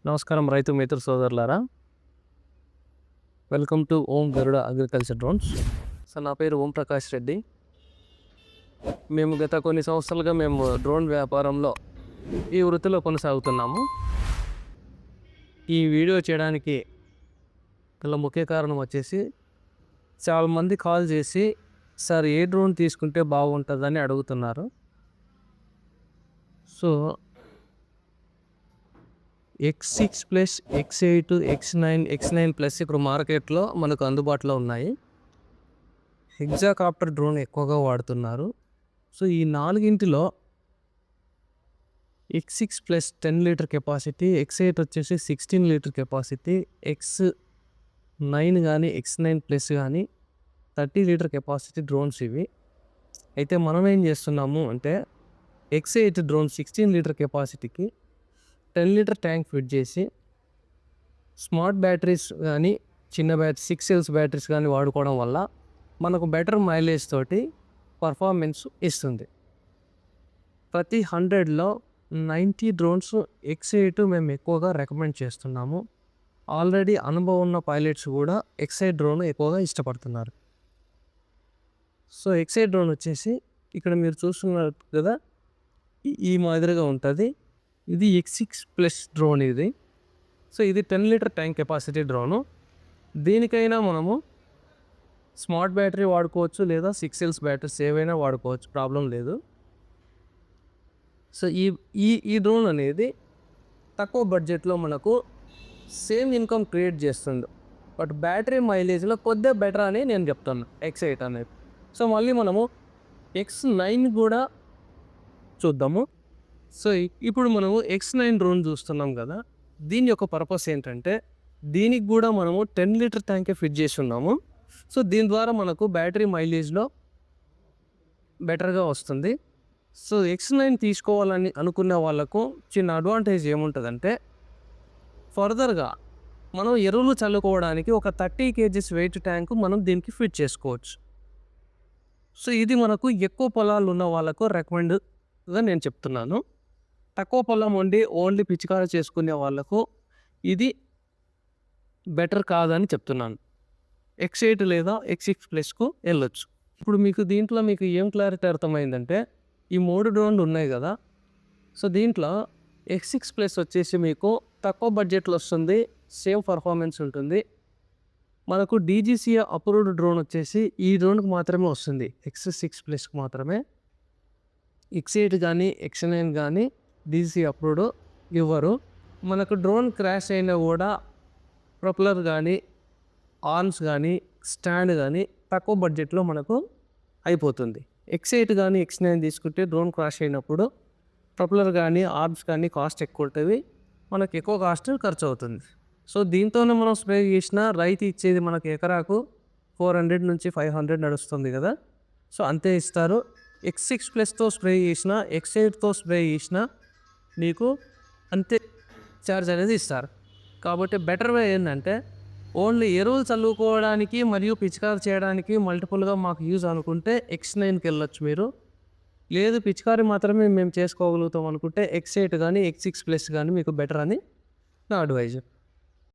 నమస్కారం రైతు మిత్ర సోదరులారా. Welcome to Om Garuda agriculture drones. So నా పేరు ఓం ప్రకాష్ రెడ్డి. మేము గత కొన్ని సంవత్సరాలుగా డ్రోన్ వ్యాపారంలో ఈ వృత్తిలో కొనసాగుతున్నాము. ఈ వీడియో చేయడానికి గల ముఖ్య కారణం వచ్చేసి చాలామంది కాల్ చేసి సార్ ఏ డ్రోన్ తీసుకుంటే బాగుంటుందని అడుగుతున్నారు. సో X6+, X8, X9 ఇప్పుడు మార్కెట్లో మనకు అందుబాటులో ఉన్నాయి. హెగ్జాకాప్టర్ డ్రోన్ ఎక్కువగా వాడుతున్నారు. సో ఈ నాలుగింటిలో X6+ 10 లీటర్ కెపాసిటీ, X8 వచ్చేసి 16 లీటర్ కెపాసిటీ, X9 కానీ X9+ కానీ 30 లీటర్ కెపాసిటీ డ్రోన్స్ ఇవి. అయితే మనం ఏం చేస్తున్నాము అంటే X8 డ్రోన్ 16 లీటర్ కెపాసిటీకి 10 లీటర్ ట్యాంక్ ఫిట్ చేసి స్మార్ట్ బ్యాటరీస్ కానీ చిన్న 6 సెల్స్ బ్యాటరీస్ కానీ వాడుకోవడం వల్ల మనకు బెటర్ మైలేజ్ తోటి పర్ఫార్మెన్స్ ఇస్తుంది. ప్రతి 100లో 90 డ్రోన్స్ X8 మేము ఎక్కువగా రికమెండ్ చేస్తున్నాము. ఆల్రెడీ అనుభవం ఉన్న పైలట్స్ కూడా X8 డ్రోన్ ఎక్కువగా ఇష్టపడుతున్నారు. సో X8 డ్రోన్ వచ్చేసి ఇక్కడ మీరు చూస్తున్నారు కదా, ఈ మాదిరిగా ఉంటుంది. ఇది X6+ డ్రోన్ ఇది. సో ఇది 10 లీటర్ ట్యాంక్ కెపాసిటీ డ్రోను. దీనికైనా మనము స్మార్ట్ బ్యాటరీ వాడుకోవచ్చు, లేదా 6 సెల్స్ బ్యాటరీస్ ఏవైనా వాడుకోవచ్చు, ప్రాబ్లం లేదు. సో ఈ డ్రోన్ అనేది తక్కువ బడ్జెట్లో మనకు సేమ్ ఇన్కమ్ క్రియేట్ చేస్తుంది. బట్ బ్యాటరీ మైలేజ్లో కొద్దిగా బెటర్ అని నేను చెప్తాను X8 అనేది. సో మళ్ళీ మనము X9 కూడా చూద్దాము. సో ఇప్పుడు మనము X9 డ్రోన్ చూస్తున్నాం కదా, దీని యొక్క పర్పస్ ఏంటంటే దీనికి కూడా మనము 10 లీటర్ ట్యాంకే ఫిట్ చేసి ఉన్నాము. సో దీని ద్వారా మనకు బ్యాటరీ మైలేజ్లో బెటర్గా వస్తుంది. సో X9 తీసుకోవాలని అనుకునే వాళ్ళకు చిన్న అడ్వాంటేజ్ ఏముంటుందంటే ఫర్దర్గా మనం ఎరువులు చల్లుకోవడానికి ఒక 30 kgs వెయిట్ ట్యాంకు మనం దీనికి ఫిట్ చేసుకోవచ్చు. సో ఇది మనకు ఎక్కువ పొలాలు ఉన్న వాళ్ళకు రికమెండ్గా నేను చెప్తున్నాను. తక్కువ పొలం ఉండి ఓన్లీ పిచికారీ చేసుకునే వాళ్ళకు ఇది బెటర్ కాదని చెప్తున్నాను. X8 లేదా X6+కు వెళ్ళొచ్చు. ఇప్పుడు దీంట్లో మీకు ఏం క్లారిటీ అర్థమైందంటే ఈ 3 డ్రోన్లు ఉన్నాయి కదా. సో దీంట్లో X6+ వచ్చేసి మీకు తక్కువ బడ్జెట్లో వస్తుంది, సేమ్ పర్ఫార్మెన్స్ ఉంటుంది. మనకు DGCA అప్రూవ్డ్ డ్రోన్ వచ్చేసి ఈ డ్రోన్కి మాత్రమే వస్తుంది, X6+కి మాత్రమే. X8 కానీ X9 కానీ DGCA అప్రూవ్డ్ ఇవ్వరు. మనకు డ్రోన్ క్రాష్ అయినా కూడా ప్రొపెల్లర్ కానీ ఆర్మ్స్ కానీ స్టాండ్ కానీ తక్కువ బడ్జెట్లో మనకు అయిపోతుంది. X8 కానీ X9 తీసుకుంటే డ్రోన్ క్రాష్ అయినప్పుడు ప్రొపెల్లర్ కానీ ఆర్మ్స్ కానీ కాస్ట్ ఎక్కువ ఉంటుంది, మనకు ఎక్కువ కాస్ట్ ఖర్చు అవుతుంది. సో దీంతోనే మనం స్ప్రే చేసిన రైతు ఇచ్చేది మనకు ఎకరాకు 400 నుంచి 500 నడుస్తుంది కదా. సో అంతే ఇస్తారు. X6+తో స్ప్రే చేసిన, X8తో స్ప్రే చేసిన మీకు అంతే ఛార్జ్ అనేది ఇస్తారు. కాబట్టి బెటర్ వే ఏంటంటే ఓన్లీ ఎరువులు చల్లుకోవడానికి మరియు పిచికారీ చేయడానికి మల్టిపుల్గా మాకు యూజ్ అనుకుంటే X9కి వెళ్ళొచ్చు మీరు. లేదు పిచికారీ మాత్రమే మేము చేసుకోగలుగుతాం అనుకుంటే X8 కానీ X6+ కానీ మీకు బెటర్ అని నా అడ్వైజ్.